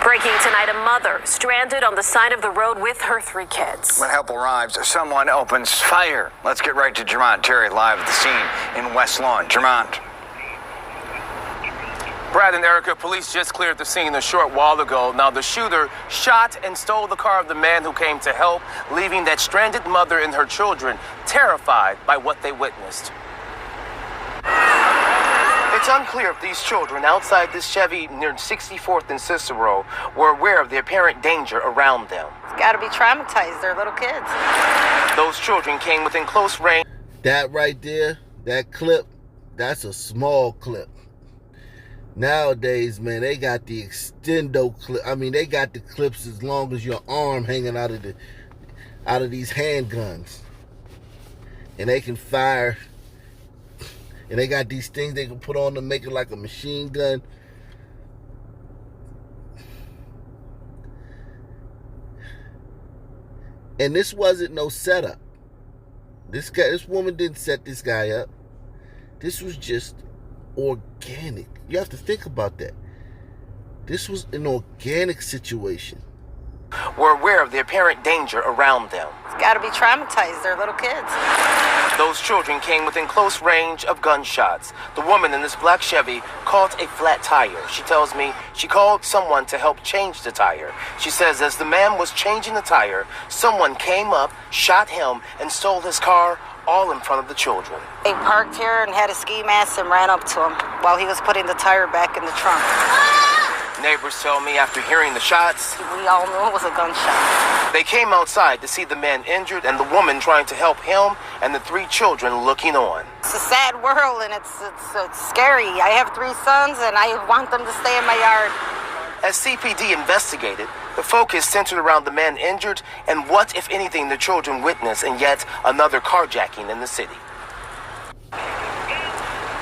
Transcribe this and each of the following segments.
Breaking tonight, a mother stranded on the side of the road with her 3 kids. When help arrives, someone opens fire. Let's get right to Jermont Terry live at the scene in West Lawn. Jermont. Brad and Erica, police just cleared the scene a short while ago. Now, the shooter shot and stole the car of the man who came to help, leaving that stranded mother and her children terrified by what they witnessed. It's unclear if these children outside this Chevy near 64th and Cicero were aware of the apparent danger around them. It's got to be traumatized. They're little kids. Those children came within close range. That right there, that clip, that's a small clip. Nowadays, man, they got the extendo clip. I mean, they got the clips as long as your arm hanging out of these handguns. And they can fire. And they got these things they can put on to make it like a machine gun. And this wasn't no setup. This woman didn't set this guy up. This was just organic. You have to think about that. This was an organic situation. Were aware of the apparent danger around them. It's got to be traumatized. They're little kids. Those children came within close range of gunshots. The woman in this black Chevy caught a flat tire. She tells me she called someone to help change the tire. She says as the man was changing the tire, someone came up, shot him, and stole his car, all in front of the children. They parked here and had a ski mask and ran up to him while he was putting the tire back in the trunk. Neighbors tell me after hearing the shots, We all knew it was a gunshot. they came outside to see the man injured and the woman trying to help him and the 3 children looking on. It's a sad world and it's scary. I have 3 sons and I want them to stay in my yard. As CPD investigated, the focus centered around the man injured and what, if anything, the children witnessed in yet another carjacking in the city.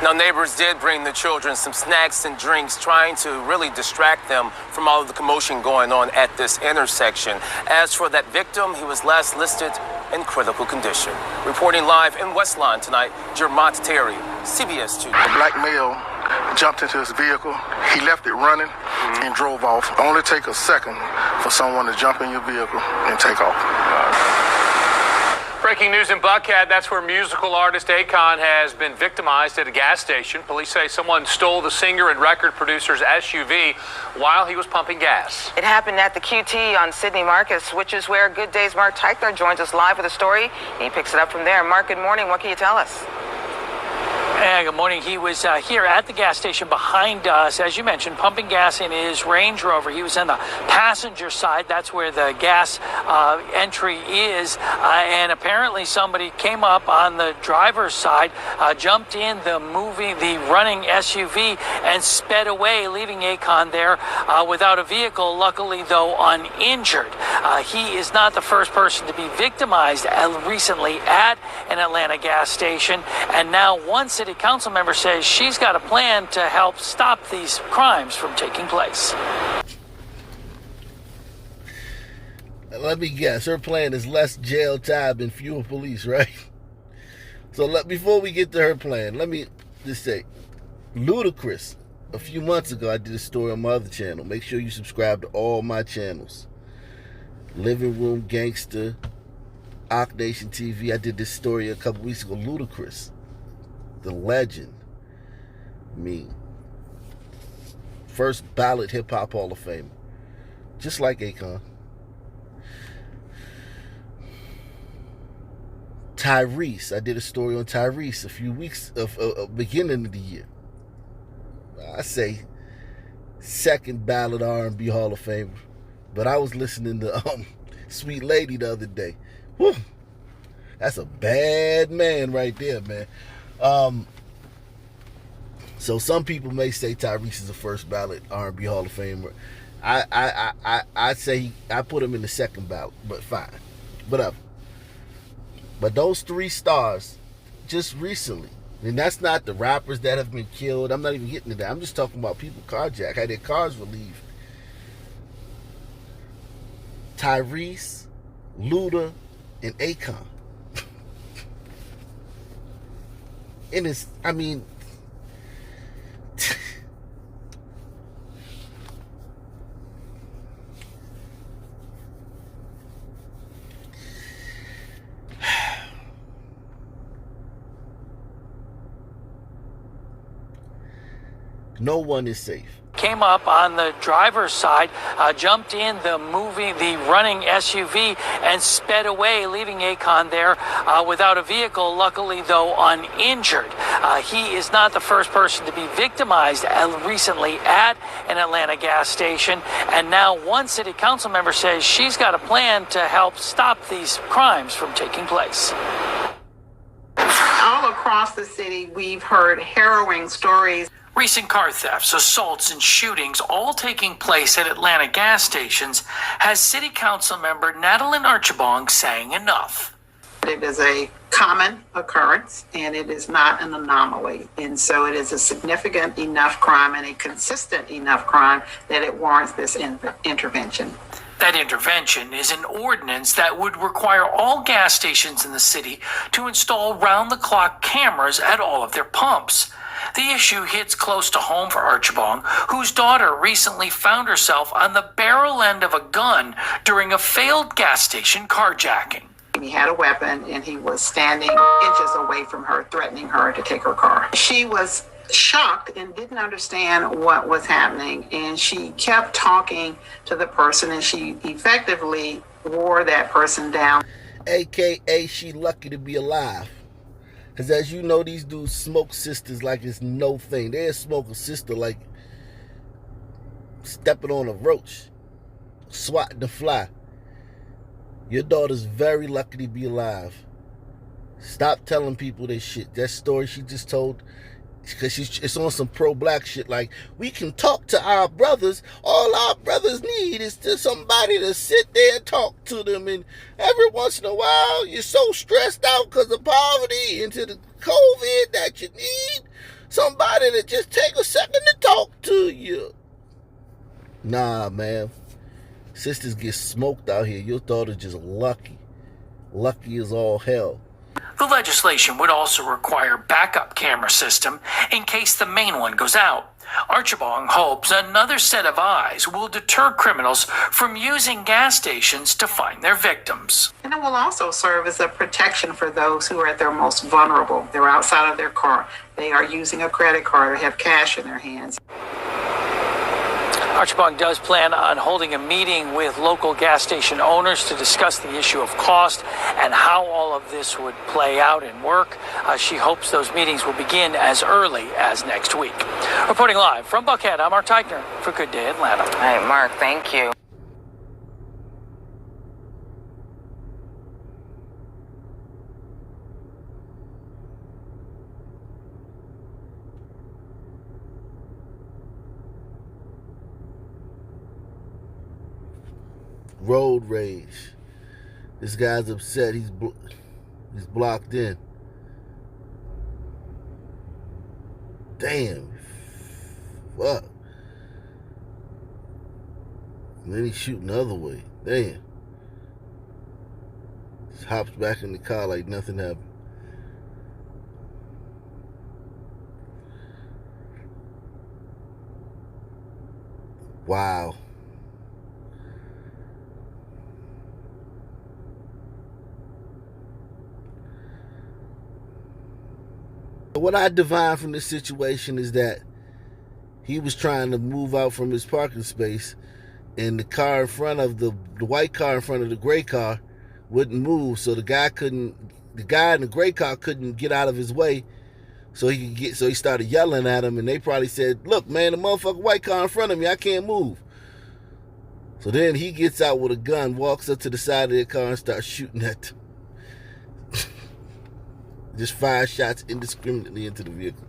Now, neighbors did bring the children some snacks and drinks, trying to really distract them from all of the commotion going on at this intersection. As for that victim, he was last listed in critical condition. Reporting live in West Lawn tonight, Jermont Terry, CBS 2. A black male jumped into his vehicle. He left it running and drove off. It only take a second for someone to jump in your vehicle and take off. Breaking news in Buckhead, that's where musical artist Akon has been victimized at a gas station. Police say someone stole the singer and record producer's SUV while he was pumping gas. It happened at the QT on Sydney Marcus, which is where Good Day's Mark Teichler joins us live with a story. He picks it up from there. Mark, good morning. What can you tell us? Good morning. He was here at the gas station behind us, as you mentioned, pumping gas in his Range Rover. He was on the passenger side. That's where the gas entry is. And apparently somebody came up on the driver's side, jumped in the running SUV and sped away, leaving Akon there without a vehicle, luckily, though, uninjured. He is not the first person to be victimized recently at an Atlanta gas station. And now one city council member says she's got a plan to help stop these crimes from taking place. Let me guess, her plan is less jail time and fewer police, right? So before we get to her plan, let me just say, Ludacris, a few months ago, I did a story on my other channel. Make sure you subscribe to all my channels. Living Room Gangster, Ock Nation TV. I did this story a couple weeks ago. Ludacris, the legend. I mean, first ballot hip-hop Hall of Famer. Just like Akon. Tyrese. I did a story on Tyrese a few weeks beginning of the year. I say second ballot R&B Hall of Famer. But I was listening to Sweet Lady the other day. Whew. That's a bad man right there, man. So some people may say Tyrese is the first ballot R&B Hall of Famer. I say I put him in the second ballot, but fine, whatever. But those 3 stars, just recently, and that's not the rappers that have been killed. I'm not even getting to that. I'm just talking about people carjacked, had their cars relieved. Tyrese, Luda, and Akon. And it's, I mean, No one is safe. Came up on the driver's side, jumped in the running SUV and sped away, leaving Akon there without a vehicle, luckily though uninjured. He is not the first person to be victimized recently at an Atlanta gas station, and now one city council member says she's got a plan to help stop these crimes from taking place. All across the city, we've heard harrowing stories. Recent car thefts, assaults, and shootings, all taking place at Atlanta gas stations, has City Council member Nadalyn Archibong saying enough. It is a common occurrence, and it is not an anomaly. And so it is a significant enough crime and a consistent enough crime that it warrants this intervention. That intervention is an ordinance that would require all gas stations in the city to install round-the-clock cameras at all of their pumps. The issue hits close to home for Archibong, whose daughter recently found herself on the barrel end of a gun during a failed gas station carjacking. He had a weapon and he was standing inches away from her, threatening her to take her car. She was shocked and didn't understand what was happening, and she kept talking to the person, and she effectively wore that person down. AKA, she lucky to be alive. Because as you know, these dudes smoke sisters like it's no thing. They'll smoke a sister like stepping on a roach, swatting the fly. Your daughter's very lucky to be alive. Stop telling people this shit. That story she just told, because it's on some pro-black shit like, we can talk to our brothers. All our brothers need is to somebody to sit there and talk to them. And every once in a while, you're so stressed out because of poverty and to the COVID that you need somebody to just take a second to talk to you. Nah, man. Sisters get smoked out here. Your daughter's just lucky. Lucky as all hell. The legislation would also require backup camera system in case the main one goes out. Archibong hopes another set of eyes will deter criminals from using gas stations to find their victims. And it will also serve as a protection for those who are at their most vulnerable. They're outside of their car. They are using a credit card or have cash in their hands. Archibong does plan on holding a meeting with local gas station owners to discuss the issue of cost and how all of this would play out and work. She hopes those meetings will begin as early as next week. Reporting live from Buckhead, I'm Mark Teichner for Good Day Atlanta. All right, Mark, thank you. Road rage. This guy's upset. He's blocked in. Damn. Fuck. And then he's shooting the other way. Damn. Just hops back in the car like nothing happened. Wow. What I divine from this situation is that he was trying to move out from his parking space, and the car in front of the white car in front of the gray car wouldn't move, so the guy in the gray car couldn't get out of his way, so he started yelling at him, and they probably said, "Look, man, the motherfucking white car in front of me, I can't move." So then he gets out with a gun, walks up to the side of the car and starts shooting at them. Just 5 shots indiscriminately into the vehicle.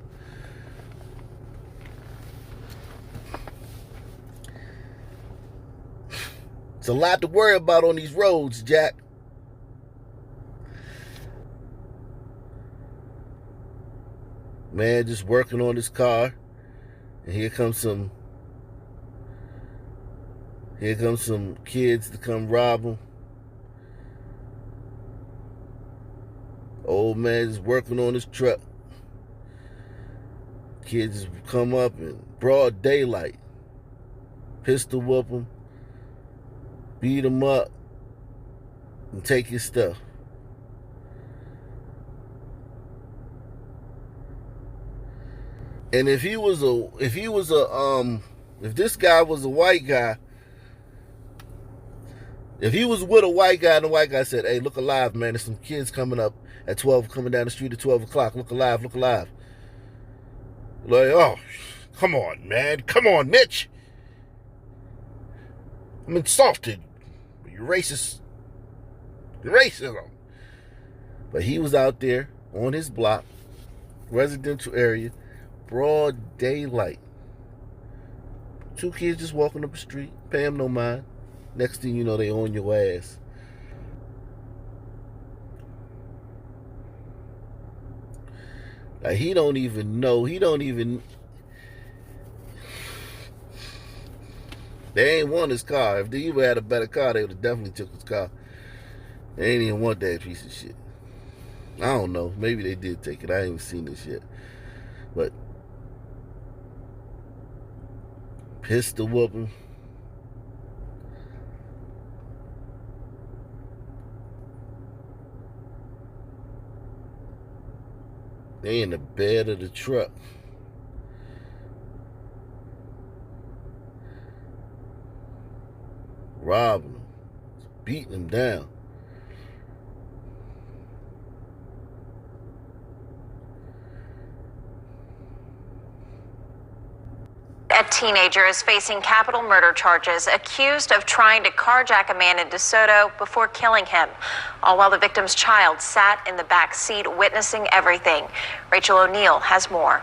It's a lot to worry about on these roads, Jack. Man, just working on his car, and here comes some kids to come rob him. Old man is working on his truck. Kids just come up in broad daylight, pistol whoop him, beat him up, and take his stuff. And if this guy was a white guy, if he was with a white guy and the white guy said, "Hey, look alive, man, there's some kids coming up at 12, coming down the street at 12 o'clock. Look alive, look alive." Like, oh, come on, man. Come on, Mitch. I'm insulted. You're racist. Racism. But he was out there on his block, residential area, broad daylight. 2 kids just walking up the street, pay them no mind. Next thing you know, they on your ass. Like, he don't even know. They ain't want his car. If they even had a better car, they would have definitely took his car. They ain't even want that piece of shit. I don't know. Maybe they did take it. I ain't even seen this yet. But pistol whooping. They in the bed of the truck. Robbing them. Beating them down. A teenager is facing capital murder charges, accused of trying to carjack a man in DeSoto before killing him, all while the victim's child sat in the back seat witnessing everything. Rachel O'Neill has more.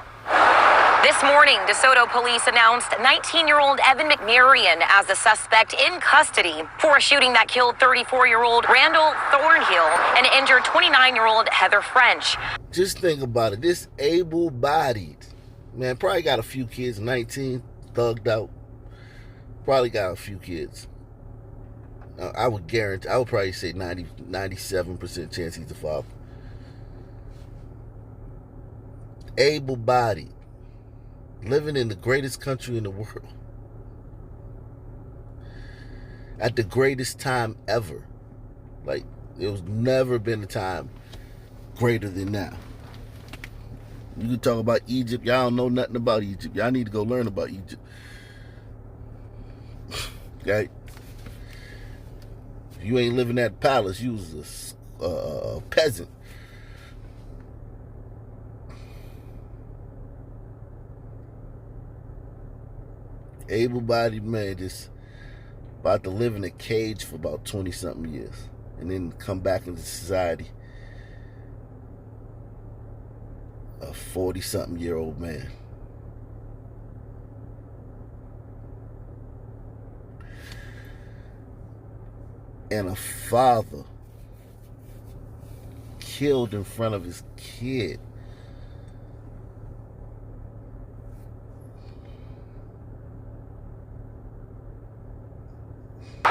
This morning, DeSoto police announced 19-year-old Evan McMarion as the suspect in custody for a shooting that killed 34-year-old Randall Thornhill and injured 29-year-old Heather French. Just think about it. This able-bodied man probably got a few kids, 19, thugged out. Probably got a few kids. I would probably say 97% chance he's the father. Able-bodied. Living in the greatest country in the world. At the greatest time ever. Like, there's never been a time greater than now. You can talk about Egypt. Y'all don't know nothing about Egypt. Y'all need to go learn about Egypt. Okay? If you ain't living at the palace, you was a peasant. Able-bodied man just about to live in a cage for about 20-something years. And then come back into society. A 40-something-year-old man. And a father killed in front of his kid.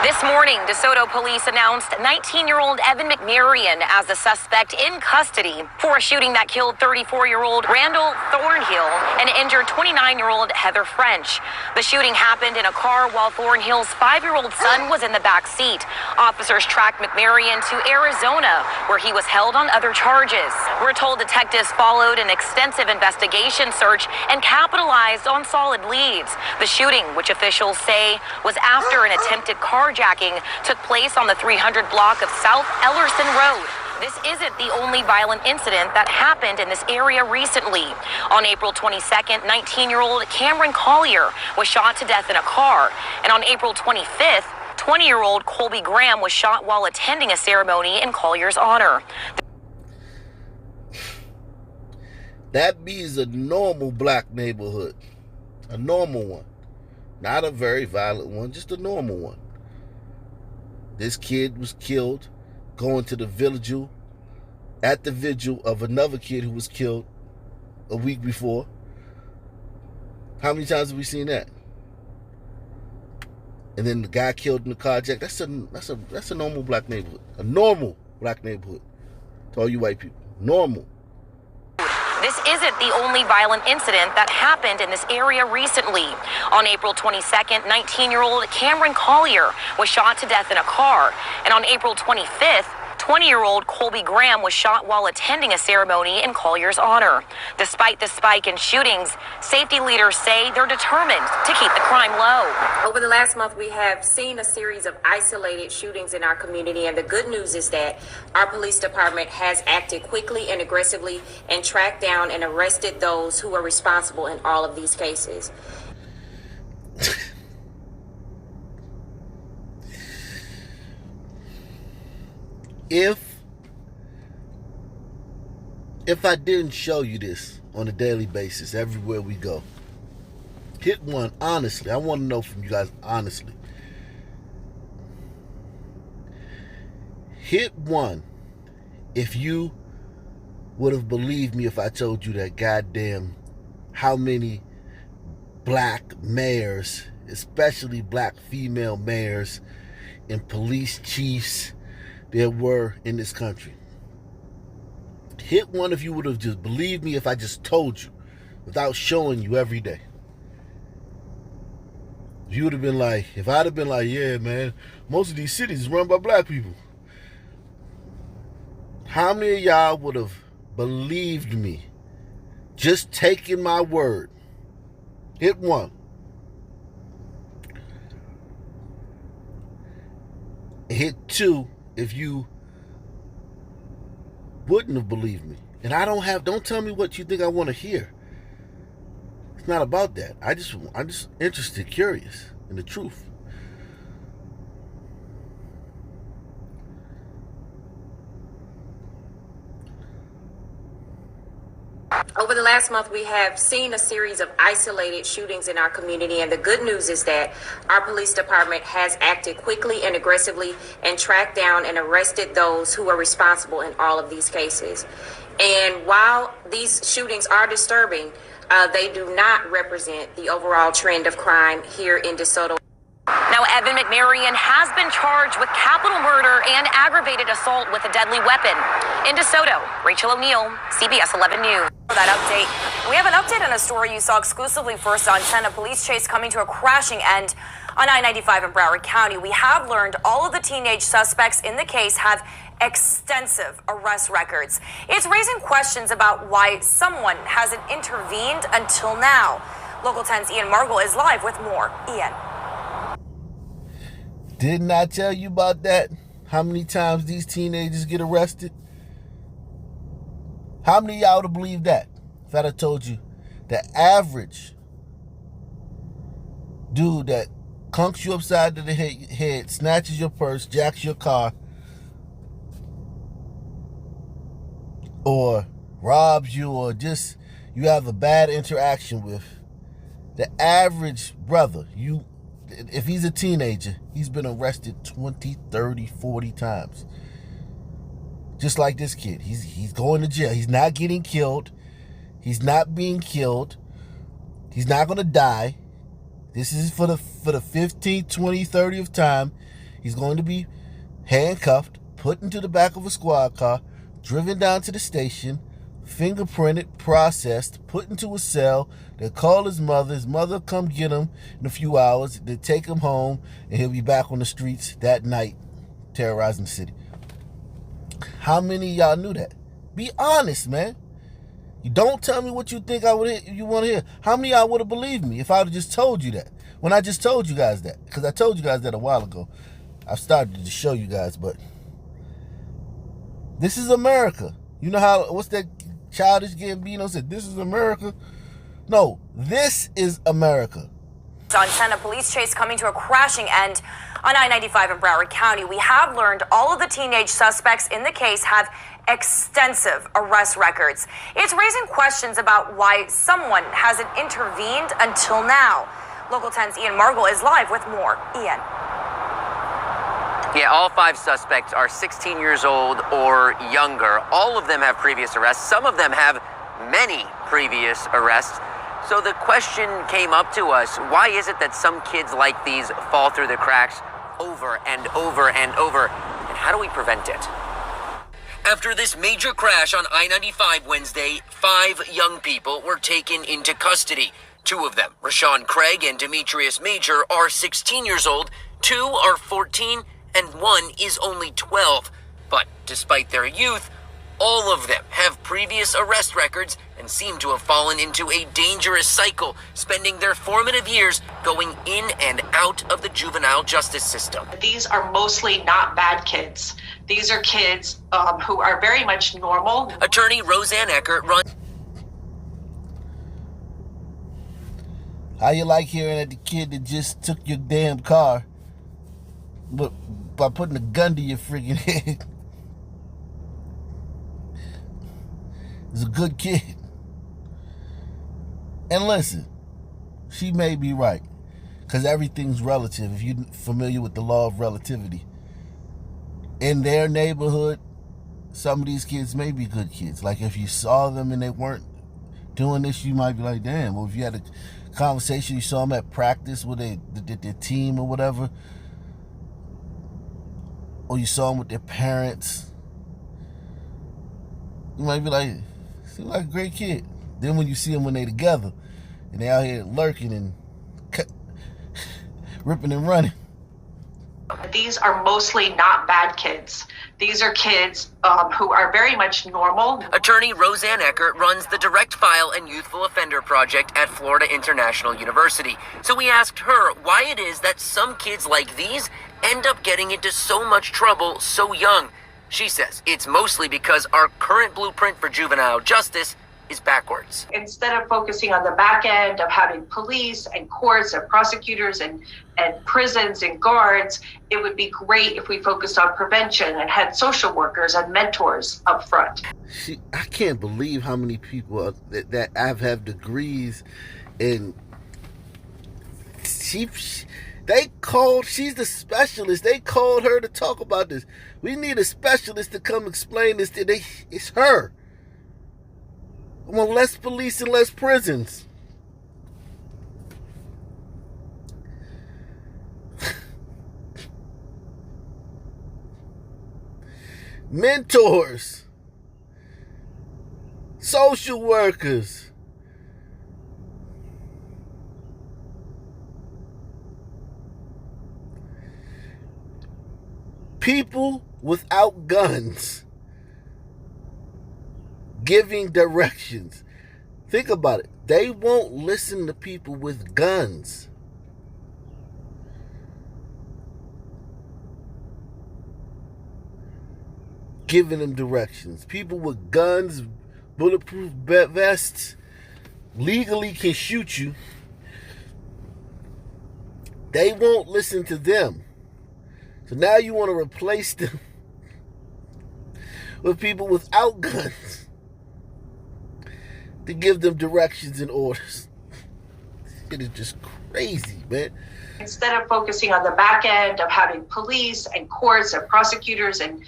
This morning, DeSoto police announced 19-year-old Evan McMarion as the suspect in custody for a shooting that killed 34-year-old Randall Thornhill and injured 29-year-old Heather French. The shooting happened in a car while Thornhill's 5-year-old son was in the back seat. Officers tracked McMarion to Arizona, where he was held on other charges. We're told detectives followed an extensive investigation search and capitalized on solid leads. The shooting, which officials say was after an attempted carjacking, took place on the 300 block of South Ellerson Road. This isn't the only violent incident that happened in this area recently. On April 22nd, 19-year-old Cameron Collier was shot to death in a car. And on April 25th, 20-year-old Colby Graham was shot while attending a ceremony in Collier's honor. That is a normal black neighborhood. A normal one. Not a very violent one, just a normal one. This kid was killed going to the vigil, at the vigil of another kid who was killed a week before. How many times have we seen that? And then the guy killed in the carjack. That's a normal black neighborhood. A normal black neighborhood. To all you white people. Normal. This isn't the only violent incident that happened in this area recently. On April 22nd, 19-year-old Cameron Collier was shot to death in a car. And on April 25th, 20-year-old Colby Graham was shot while attending a ceremony in Collier's honor. Despite the spike in shootings, safety leaders say they're determined to keep the crime low. Over the last month, we have seen a series of isolated shootings in our community, and the good news is that our police department has acted quickly and aggressively and tracked down and arrested those who are responsible in all of these cases. If I didn't show you this on a daily basis, everywhere we go, hit one, honestly. I want to know from you guys, honestly. Hit one if you would have believed me if I told you that goddamn how many black mayors, especially black female mayors and police chiefs there were in this country. Hit one if you would have just believed me if I just told you without showing you every day. If you would have been like, if I'd have been like, yeah, man, most of these cities is run by black people. How many of y'all would have believed me? Just taking my word. Hit one. Hit two if you wouldn't have believed me. And don't tell me what you think I want to hear. It's not about that. I'm just interested, curious in the truth. Over the last month, we have seen a series of isolated shootings in our community, and the good news is that our police department has acted quickly and aggressively and tracked down and arrested those who are responsible in all of these cases. And while these shootings are disturbing, they do not represent the overall trend of crime here in DeSoto. Now, Evan McMarion has been charged with capital murder and aggravated assault with a deadly weapon. In DeSoto, Rachel O'Neill, CBS 11 News. For that update, we have an update on a story you saw exclusively first on 10, a police chase coming to a crashing end on I-95 in Broward County. We have learned all of the teenage suspects in the case have extensive arrest records. It's raising questions about why someone hasn't intervened until now. Local 10's Ian Margol is live with more. Ian. Didn't I tell you about that? How many times these teenagers get arrested? How many of y'all would have believed that? If I'd have told you the average dude that clunks you upside the head, snatches your purse, jacks your car, or robs you, or just you have a bad interaction with, the average brother, if he's a teenager, he's been arrested 20, 30, 40 times. Just like this kid. He's going to jail. He's not getting killed. He's not being killed. He's not going to die. This is for the 15th, 20th, 30th time. He's going to be handcuffed, put into the back of a squad car, driven down to the station, fingerprinted, processed, put into a cell. They'll call his mother. His mother will come get him in a few hours. They'll take him home, and he'll be back on the streets that night, terrorizing the city. How many of y'all knew that? Be honest, man. You don't tell me what you think you want to hear. How many of y'all would have believed me if I would have just told you that? When I just told you guys that. Because I told you guys that a while ago. I've started to show you guys, but this is America. You know what's that Childish Gambino said? This is America. No, this is America. On 10, a police chase coming to a crashing end on I-95 in Broward County. We have learned all of the teenage suspects in the case have extensive arrest records. It's raising questions about why someone hasn't intervened until now. Local 10's Ian Margol is live with more. Ian. Yeah, all 5 suspects are 16 years old or younger. All of them have previous arrests. Some of them have many previous arrests. So the question came up to us, why is it that some kids like these fall through the cracks over and over and over? And how do we prevent it? After this major crash on I-95 Wednesday, 5 young people were taken into custody. 2 of them, Rashawn Craig and Demetrius Major, are 16 years old, 2 are 14, and 1 is only 12. But despite their youth, all of them have previous arrest records and seem to have fallen into a dangerous cycle, spending their formative years going in and out of the juvenile justice system. These are mostly not bad kids. These are kids who are very much normal. Attorney Roseanne Eckert runs. How you like hearing that the kid that just took your damn car, but by putting a gun to your freaking head, is a good kid? And listen, she may be right, because everything's relative. If you're familiar with the law of relativity, in their neighborhood, some of these kids may be good kids. Like if you saw them and they weren't doing this, you might be like, damn. Well, if you had a conversation, you saw them at practice with their team or whatever, or you saw them with their parents, you might be like, seems like a great kid. Then when you see them when they together and they out here lurking and ripping and running. These are mostly not bad kids. These are kids who are very much normal. Attorney Roseanne Eckert runs the Direct File and Youthful Offender Project at Florida International University. So we asked her why it is that some kids like these end up getting into so much trouble so young. She says it's mostly because our current blueprint for juvenile justice is backwards. Instead of focusing on the back end of having police and courts and prosecutors and prisons and guards, it would be great if we focused on prevention and had social workers and mentors up front. I can't believe how many people that have degrees in. She's the specialist. They called her to talk about this. We need a specialist to come explain this. It's her. I want less police and less prisons. Mentors. Social workers. People without guns giving directions. Think about it. They won't listen to people with guns. Giving them directions. People with guns, bulletproof vests, legally can shoot you. They won't listen to them. So now you want to replace them with people without guns to give them directions and orders. It is just crazy, man. Instead of focusing on the back end of having police and courts and prosecutors and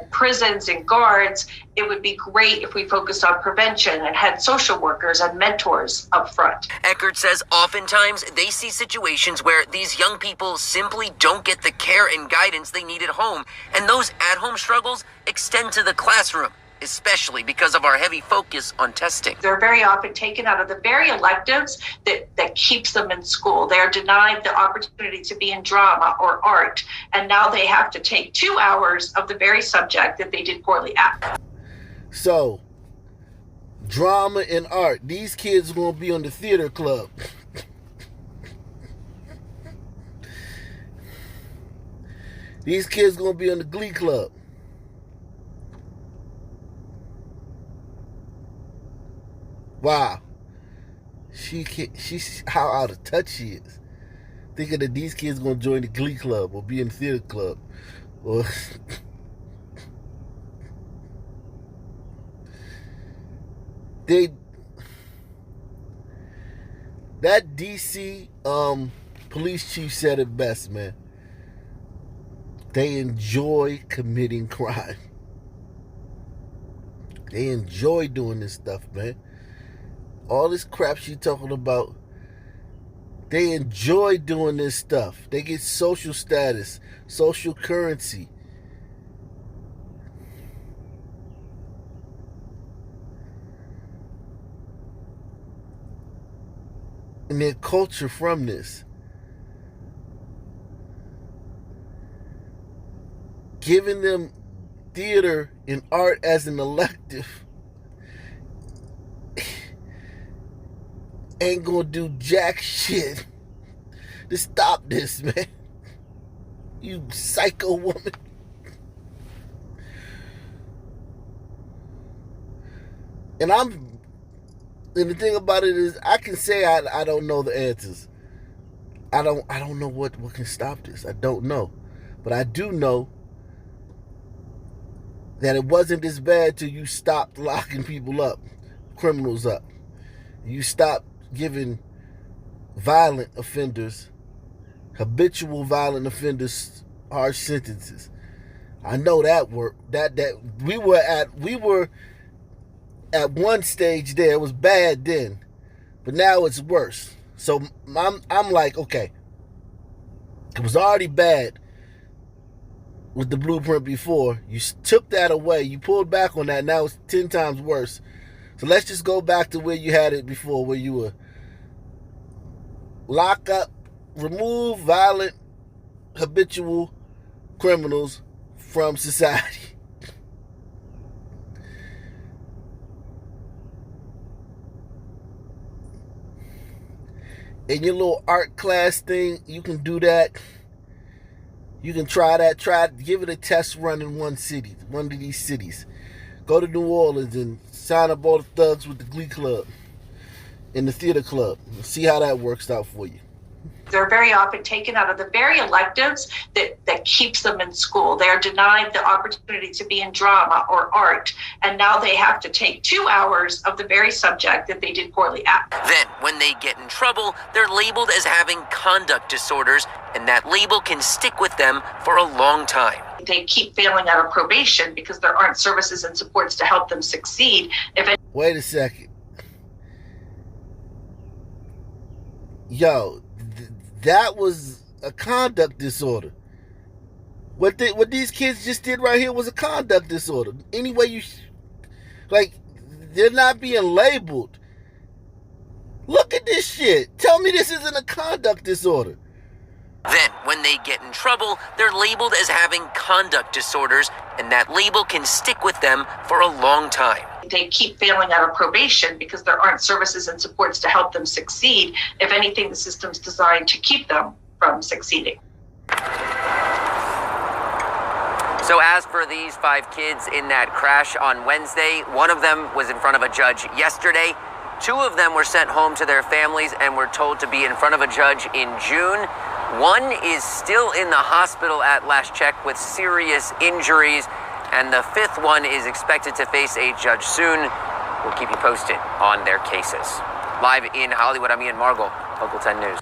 prisons and guards, it would be great if we focused on prevention and had social workers and mentors up front. Eckert says oftentimes they see situations where these young people simply don't get the care and guidance they need at home, and those at-home struggles extend to the classroom, especially because of our heavy focus on testing. They're very often taken out of the very electives that keeps them in school. They are denied the opportunity to be in drama or art, and now they have to take 2 hours of the very subject that they did poorly at. So, drama and art. These kids are going to be on the theater club. These kids are going to be on the glee club. Wow. She's how out of touch she is. Thinking that these kids gonna join the glee club or be in the theater club. Or that DC police chief said it best, man. They enjoy committing crime. They enjoy doing this stuff, man. All this crap she talking about, they enjoy doing this stuff. They get social status, social currency. And their culture from this. Giving them theater and art as an elective ain't gonna do jack shit to stop this, man. You psycho woman. And the thing about it is, I can say I don't know the answers. I don't know what can stop this. I don't know. But I do know that it wasn't this bad till you stopped locking people up, criminals up. You stopped giving violent offenders, habitual violent offenders, harsh sentences. I know that worked. That we were at one stage there. It was bad then, but now it's worse. So I'm like, okay, it was already bad with the blueprint before. You took that away. You pulled back on that. Now it's 10 times worse. So let's just go back to where you had it before, where you were lock up, remove violent, habitual criminals from society. In your little art class thing, you can do that. You can try that. Give it a test run in one of these cities. Go to New Orleans and sign up all the thugs with the Glee Club and the theater club. See how that works out for you. They're very often taken out of the very electives that keeps them in school. They are denied the opportunity to be in drama or art, and now they have to take 2 hours of the very subject that they did poorly at. Then, when they get in trouble, they're labeled as having conduct disorders, and that label can stick with them for a long time. They keep failing out of probation because there aren't services and supports to help them succeed. Wait a second. Yo, that was a conduct disorder. What these kids just did right here was a conduct disorder. Anyway, they're not being labeled. Look at this shit. Tell me this isn't a conduct disorder. Then, when they get in trouble, they're labeled as having conduct disorders, and that label can stick with them for a long time. They keep failing out of probation because there aren't services and supports to help them succeed. If anything, the system's designed to keep them from succeeding. So as for these 5 kids in that crash on Wednesday, one of them was in front of a judge yesterday. 2 of them were sent home to their families and were told to be in front of a judge in June. 1 is still in the hospital at last check with serious injuries, and the 5th one is expected to face a judge soon. We'll keep you posted on their cases. Live in Hollywood, I'm Ian Margol, Local 10 News.